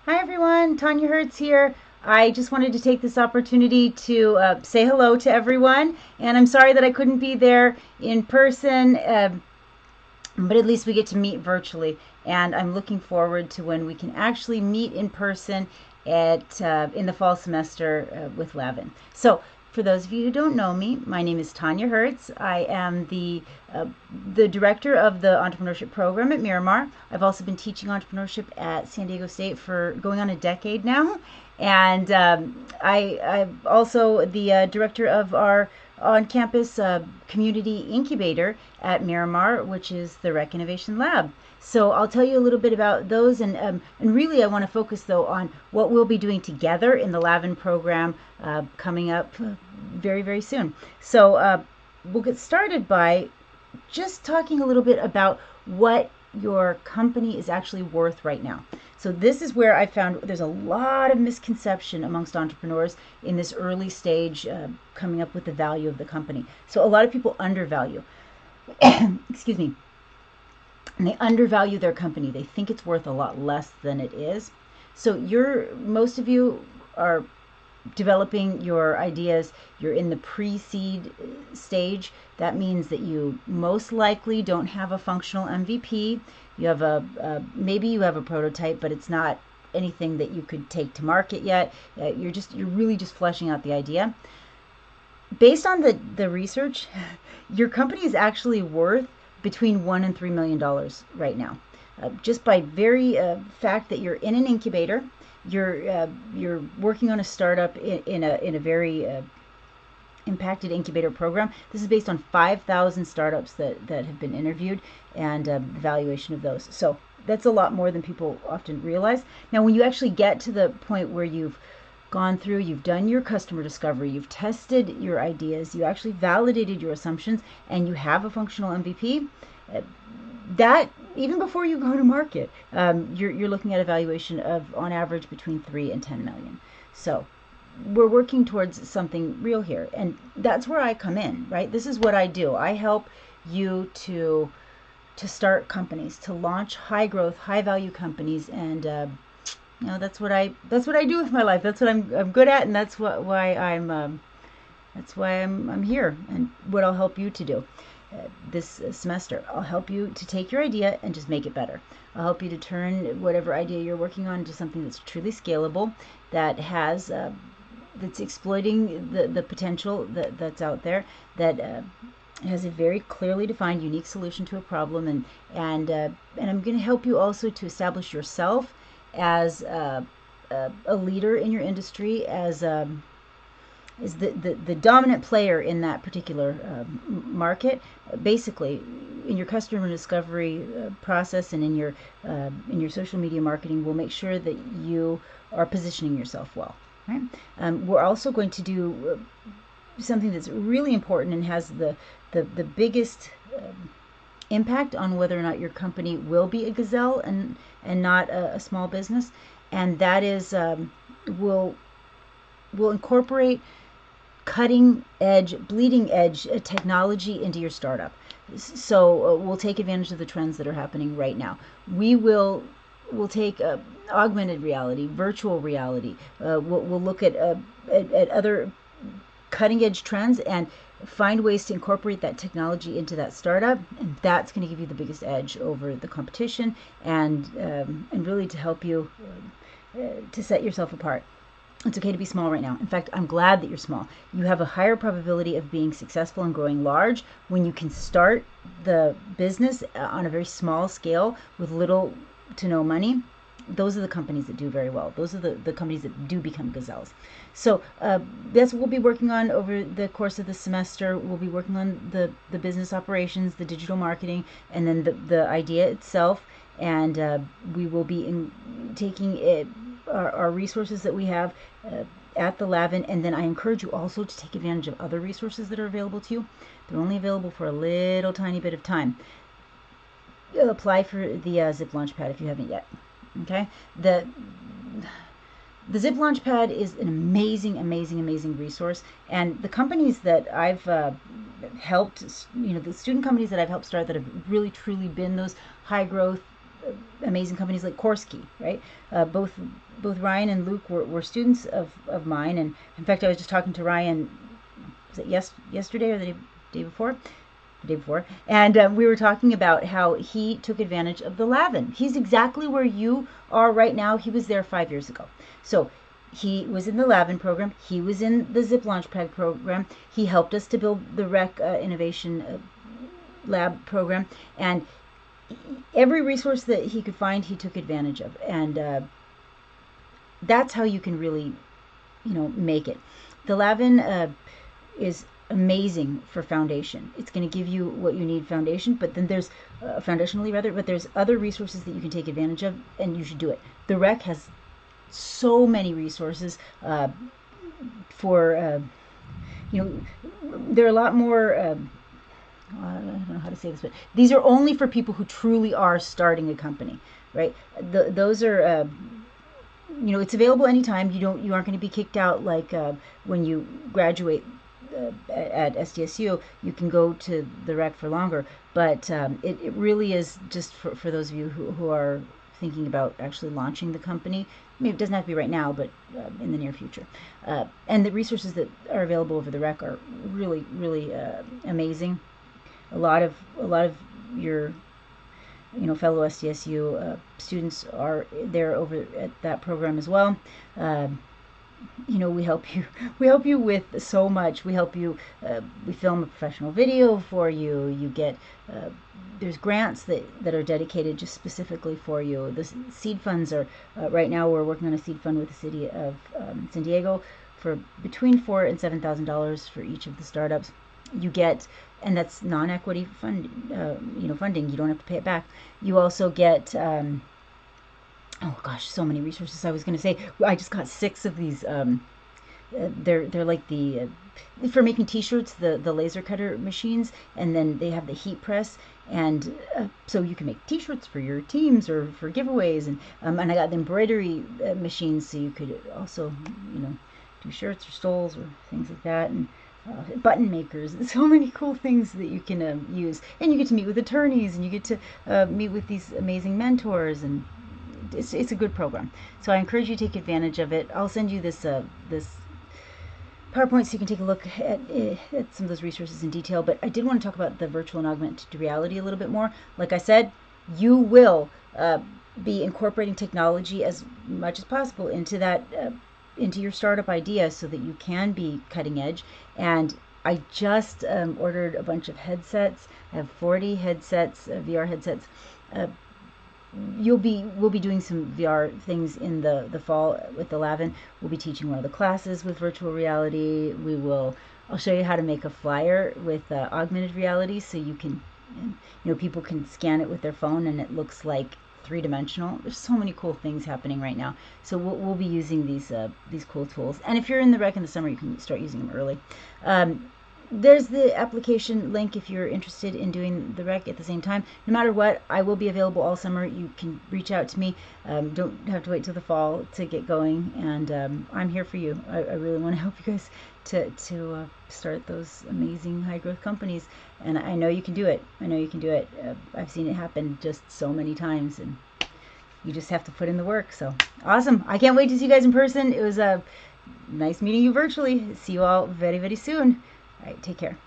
Hi everyone, Tanya Hertz here. I just wanted to take this opportunity to say hello to everyone, and I'm sorry that I couldn't be there in person, but at least we get to meet virtually, and I'm looking forward to when we can actually meet in person at in the fall semester with Lavin. So for those of you who don't know me, my name is Tanya Hertz. I am the director of the entrepreneurship program at Miramar. I've also been teaching entrepreneurship at San Diego State for going on a decade now, and I'm also the director of our on-campus community incubator at Miramar, which is the Rec Innovation Lab. So I'll tell you a little bit about those, and really I want to focus though on what we'll be doing together in the Lavin program coming up very soon. So we'll get started by just talking a little bit about what your company is actually worth right now. So this is where I found there's a lot of misconception amongst entrepreneurs in this early stage coming up with the value of the company. So a lot of people undervalue, excuse me, and they undervalue their company. They think it's worth a lot less than it is. So most of you are developing your ideas. You're in the pre-seed stage. That means that you most likely don't have a functional MVP. You have maybe you have a prototype, but it's not anything that you could take to market yet. You're really just fleshing out the idea. Based on the research, your company is actually worth between $1 and $3 million right now, just by very fact that you're in an incubator. You're working on a startup in a very impacted incubator program. This is based on 5,000 startups that have been interviewed and the valuation of those. So that's a lot more than people often realize. Now, when you actually get to the point where you've gone through, you've done your customer discovery, you've tested your ideas, you actually validated your assumptions, and you have a functional MVP, that even before you go to market, you're looking at a valuation of on average between 3 and 10 million. So we're working towards something real here, and that's where I come in, right? This is what I do. I help you to start companies, to launch high growth, high value companies, and that's what I do with my life. That's what I'm good at, and why I'm here, and what I'll help you to do this semester. I'll help you to take your idea and just make it better. I'll help you to turn whatever idea you're working on into something that's truly scalable, that has that's exploiting the potential that's out there, that has a very clearly defined, unique solution to a problem, and I'm going to help you also to establish yourself as a leader in your industry, as is the dominant player in that particular market. Basically, in your customer discovery process and in your social media marketing, we'll make sure that you are positioning yourself well. Right? We're also going to do something that's really important and has the biggest impact on whether or not your company will be a gazelle and not a small business, and that is we'll incorporate cutting edge, bleeding edge technology into your startup. So we'll take advantage of the trends that are happening right now. We'll take augmented reality, virtual reality. We'll look at other cutting edge trends and find ways to incorporate that technology into that startup, and that's going to give you the biggest edge over the competition, and really to help you to set yourself apart. It's okay to be small right now. In fact, I'm glad that you're small. You have a higher probability of being successful and growing large when you can start the business on a very small scale with little to no money. Those are the companies that do very well. Those are the companies that do become gazelles. So that's what we'll be working on over the course of the semester. We'll be working on the business operations, the digital marketing, and then the idea itself. And we will be taking it, our resources that we have at the Lavin, and then I encourage you also to take advantage of other resources that are available to you. They're only available for a little tiny bit of time. Apply for the Zip Launchpad if you haven't yet. Okay, the Zip Launchpad is an amazing resource, and the companies that I've helped, the student companies that I've helped start that have really truly been those high growth, amazing companies like Korsky, right? Both Ryan and Luke were students of mine, and in fact, I was just talking to Ryan, was it yesterday or the day before? The day before, and we were talking about how he took advantage of the Lavin. He's exactly where you are right now. He was there 5 years ago. So he was in the Lavin program. He was in the Zip Launchpad program. He helped us to build the Rec Innovation Lab program, and every resource that he could find, he took advantage of. And that's how you can really, make it. The Lavin is amazing for foundation. It's going to give you what you need foundation, but then there's foundationally rather, but there's other resources that you can take advantage of, and you should do it. The Rec has so many resources for, there are a lot more, I don't know how to say this, but these are only for people who truly are starting a company, right? Those are, it's available anytime. You aren't going to be kicked out like when you graduate at SDSU. You can go to the Rec for longer, but it really is just for those of you who are thinking about actually launching the company. Maybe it doesn't have to be right now, but in the near future. And the resources that are available over the Rec are really, really amazing. A lot of your fellow SDSU students are there over at that program as well. We help you with so much. We help you. We film a professional video for you. You get there's grants that are dedicated just specifically for you. The seed funds are right now we're working on a seed fund with the city of San Diego for between $4,000 and $7,000 for each of the startups. You get, and that's non-equity funding. You don't have to pay it back. You also get. Oh gosh, so many resources. I was going to say, I just got 6 of these. They're like the for making T-shirts, the laser cutter machines, and then they have the heat press, and so you can make T-shirts for your teams or for giveaways, and I got the embroidery machines, so you could also do shirts or stoles or things like that, and button makers, and so many cool things that you can use, and you get to meet with attorneys, and you get to meet with these amazing mentors, and it's a good program. So I encourage you to take advantage of it. I'll send you this PowerPoint so you can take a look at some of those resources in detail. But I did want to talk about the virtual and augmented reality a little bit more. Like I said, you will be incorporating technology as much as possible into that into your startup idea so that you can be cutting edge. And I just ordered a bunch of headsets. I have 40 headsets, VR headsets. We'll be doing some VR things in the fall with the Lavin. We'll be teaching one of the classes with virtual reality. I'll show you how to make a flyer with augmented reality, so you can, people can scan it with their phone and it looks like 3-dimensional. There's so many cool things happening right now. So we'll be using these cool tools. And if you're in the Rec in the summer, you can start using them early. There's the application link if you're interested in doing the Rec at the same time. No matter what, I will be available all summer. You can reach out to me. Don't have to wait till the fall to get going. And I'm here for you. I really want to help you guys to start those amazing high-growth companies. And I know you can do it. I know you can do it. I've seen it happen just so many times. And you just have to put in the work. So awesome. I can't wait to see you guys in person. It was nice meeting you virtually. See you all very, very soon. All right, take care.